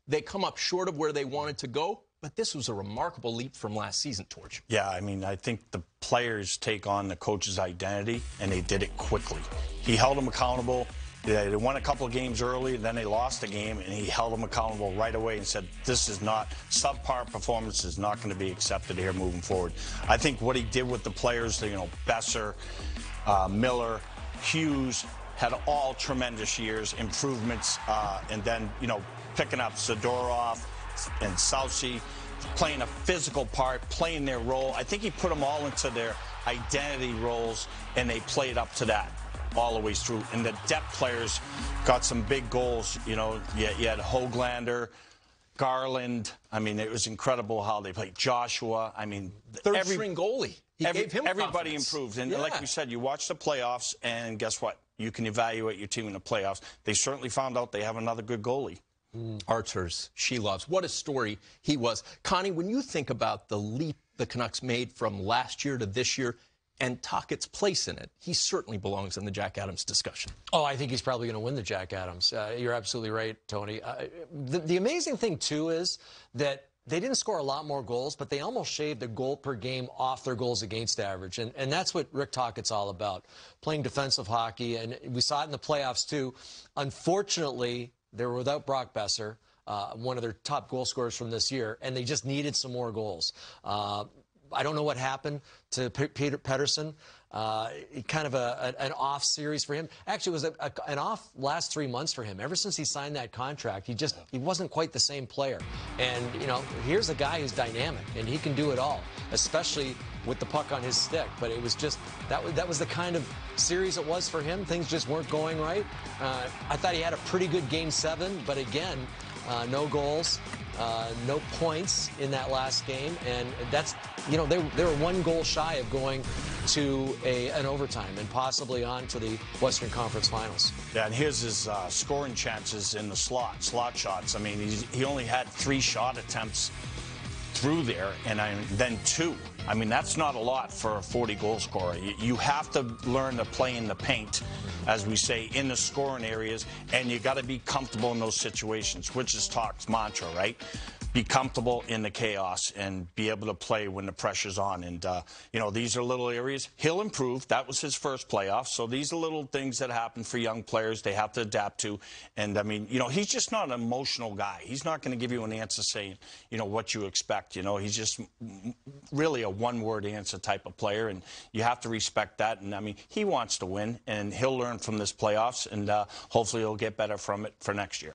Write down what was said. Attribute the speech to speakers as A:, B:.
A: They come up short of where they wanted to go, but this was a remarkable leap from last season, Torch.
B: Yeah, I mean, I think the players take on the coach's identity, and they did it quickly. He held them accountable. They won a couple of games early, then they lost a game, and he held them accountable right away and said, this is not, subpar performance is not going to be accepted here moving forward. I think what he did with the players, you know, Besser, Miller, Hughes, had all tremendous years, improvements, and then, you know, picking up Zadorov and Soucy, playing a physical part, playing their role. I think he put them all into their identity roles, and they played up to that all the way through. And the depth players got some big goals. You know, you had Höglander, Garland. I mean, it was incredible how they played. Joshua. I mean,
A: third-string goalie.
B: Everybody improved. And like we said, you watch the playoffs, and guess what? You can evaluate your team in the playoffs. They certainly found out they have another good goalie.
A: Arturs Silovs. What a story he was. Connie, when you think about the leap the Canucks made from last year to this year and Tocchet's place in it, he certainly belongs in the Jack Adams discussion.
C: Oh, I think he's probably going to win the Jack Adams. You're absolutely right, Tony. The amazing thing, too, is that they didn't score a lot more goals, but they almost shaved a goal per game off their goals against average. And that's what Rick Tocchet's all about, playing defensive hockey. And we saw it in the playoffs, too. Unfortunately, they were without Brock Besser, one of their top goal scorers from this year, and they just needed some more goals. I don't know what happened to Peter Pettersson. Kind of an off series for him. Actually, it was an off last 3 months for him. Ever since he signed that contract, he wasn't quite the same player. And, you know, here's a guy who's dynamic, and he can do it all, especially with the puck on his stick. But it was just, that was the kind of series it was for him. Things just weren't going right. I thought he had a pretty good Game 7, but again, no goals, no points in that last game. And that's, you know, they were one goal shy of going to an overtime and possibly on to the Western Conference Finals.
B: Yeah, and here's his scoring chances in the slot shots. I mean, he only had 3 shot attempts through there, and then 2. I mean, that's not a lot for a 40-goal scorer. You have to learn to play in the paint, as we say, in the scoring areas, and you got to be comfortable in those situations, which is Tocchet's mantra, right? Be comfortable in the chaos and be able to play when the pressure's on. And, you know, these are little areas. He'll improve. That was his first playoff. So these are little things that happen for young players they have to adapt to. And, I mean, you know, he's just not an emotional guy. He's not going to give you an answer saying, you know, what you expect. You know, he's just really a one-word answer type of player. And you have to respect that. And, I mean, he wants to win. And he'll learn from this playoffs. And hopefully he'll get better from it for next year.